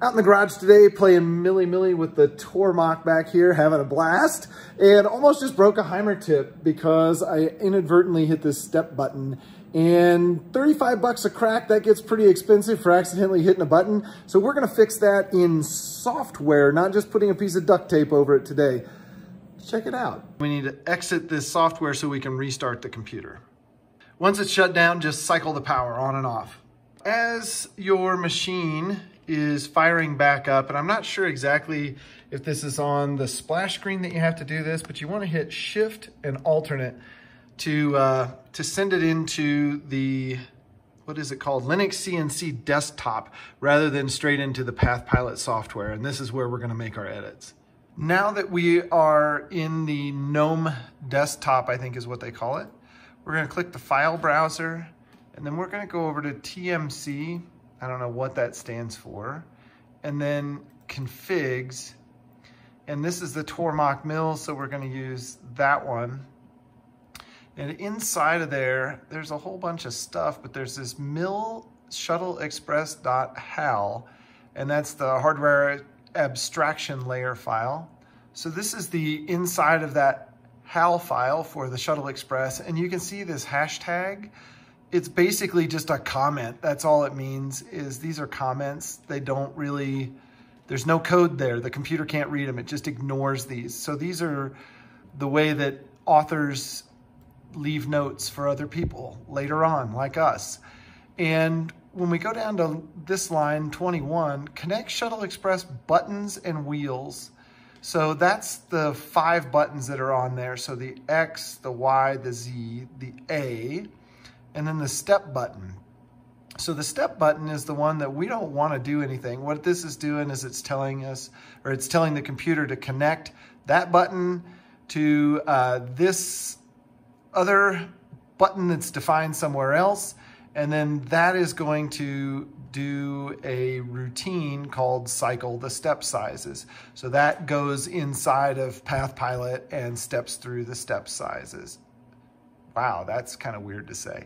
Out in the garage today, playing milly-milly with the Tormach back here, having a blast, and almost just broke a Haimer tip because I inadvertently hit this step button. And 35 bucks a crack, that gets pretty expensive for accidentally hitting a button. So we're gonna fix that in software, not just putting a piece of duct tape over it today. Check it out. We need to exit this software so we can restart the computer. Once it's shut down, just cycle the power on and off. As your machine is firing back up, and I'm not sure exactly if this is on the splash screen that you have to do this, but you want to hit Shift and Alternate to send it into the, what is it called, Linux CNC Desktop, rather than straight into the PathPilot software. And this is where we're going to make our edits. Now that we are in the Gnome Desktop, I think is what they call it, we're going to click the File Browser, and then we're going to go over to TMC. I don't know what that stands for. And then Configs. And this is the Tormach mill, so we're going to use that one. And inside of there, there's a whole bunch of stuff, but there's this mill shuttle express.hal, and that's the hardware abstraction layer file. So this is the inside of that HAL file for the Shuttle Express, and you can see this hashtag. It's basically just a comment. That's all it means, is these are comments. They don't really, there's no code there. The computer can't read them. It just ignores these. So these are the way that authors leave notes for other people later on, like us. And when we go down to this line 21, connect Shuttle Express buttons and wheels. So that's the 5 buttons that are on there. So the X, the Y, the Z, the A, and then the step button. So the step button is the one that we don't want to do anything. What this is doing is it's telling us, or it's telling the computer to connect that button to this other button that's defined somewhere else. And then that is going to do a routine called cycle the step sizes. So that goes inside of PathPilot and steps through the step sizes. Wow, that's kind of weird to say.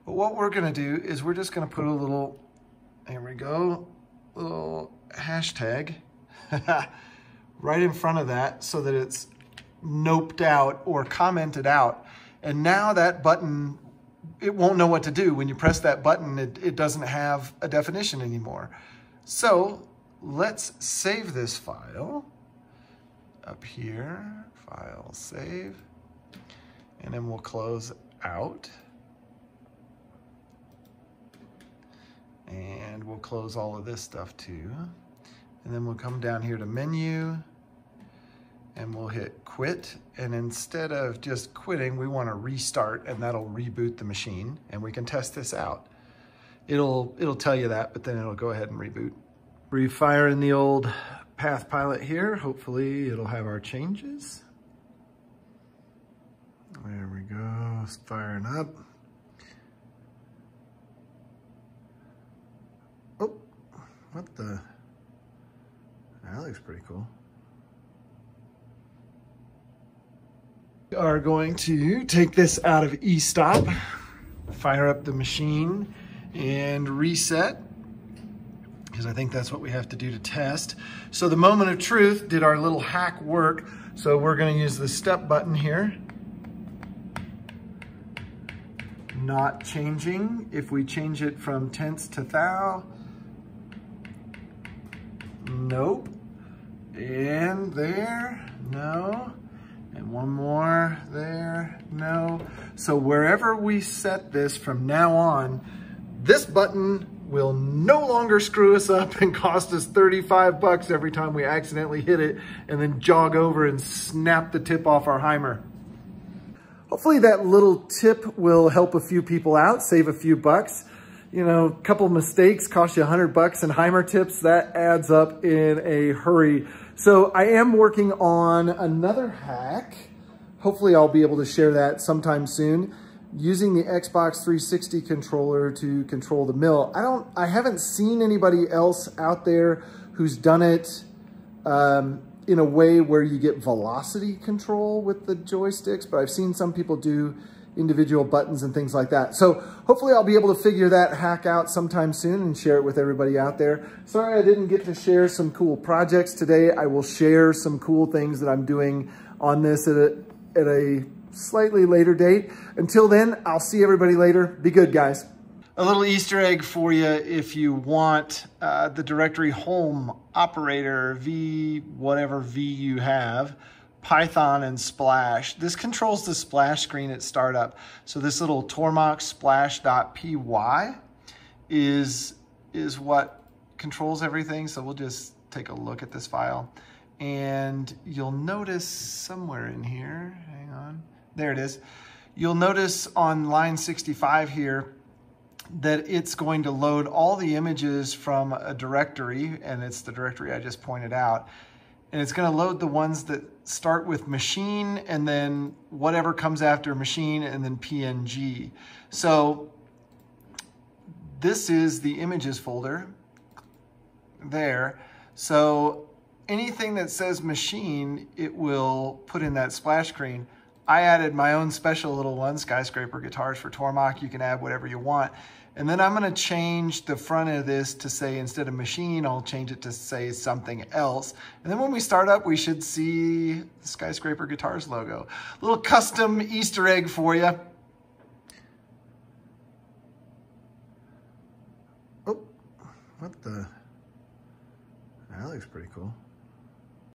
But what we're gonna do is we're just gonna put a little, there we go, little hashtag right in front of that so that it's noped out or commented out. And now that button, it won't know what to do. When you press that button, it doesn't have a definition anymore. So let's save this file up here, file save. And then we'll close out. And we'll close all of this stuff too. And then we'll come down here to menu and we'll hit quit. And instead of just quitting, we want to restart, and that'll reboot the machine, and we can test this out. It'll tell you that, but then it'll go ahead and reboot. Refiring the old PathPilot here. Hopefully it'll have our changes. There we go, it's firing up. Oh, what the? That looks pretty cool. We are going to take this out of e-stop, fire up the machine, and reset, because I think that's what we have to do to test. So the moment of truth, did our little hack work? So we're going to use the step button here. Not changing. If we change it from tense to thou, nope. And there, no. And one more there, no. So wherever we set this from now on, this button will no longer screw us up and cost us 35 bucks every time we accidentally hit it and then jog over and snap the tip off our Haimer. Hopefully that little tip will help a few people out, save a few bucks. You know, a couple mistakes cost you 100 bucks, and Haimer tips, that adds up in a hurry. So I am working on another hack. Hopefully I'll be able to share that sometime soon, using the Xbox 360 controller to control the mill. I haven't seen anybody else out there who's done it in a way where you get velocity control with the joysticks, but I've seen some people do individual buttons and things like that. So hopefully I'll be able to figure that hack out sometime soon and share it with everybody out there. Sorry I didn't get to share some cool projects today. I will share some cool things that I'm doing on this at a slightly later date. Until then, I'll see everybody later. Be good, guys. A little Easter egg for you if you want the directory home operator, whatever V you have, Python and Splash. This controls the splash screen at startup. So this little Tormach splash.py is what controls everything. So we'll just take a look at this file. And you'll notice somewhere in here, hang on, there it is. You'll notice on line 65 here that it's going to load all the images from a directory, and it's the directory I just pointed out. And it's going to load the ones that start with machine and then whatever comes after machine and then PNG. So this is the images folder there. So anything that says machine, it will put in that splash screen. I added my own special little one, Skyscraper Guitars for Tormach. You can add whatever you want. And then I'm gonna change the front of this to say, instead of machine, I'll change it to say something else. And then when we start up, we should see the Skyscraper Guitars logo. A little custom Easter egg for you. Oh, what the? That looks pretty cool.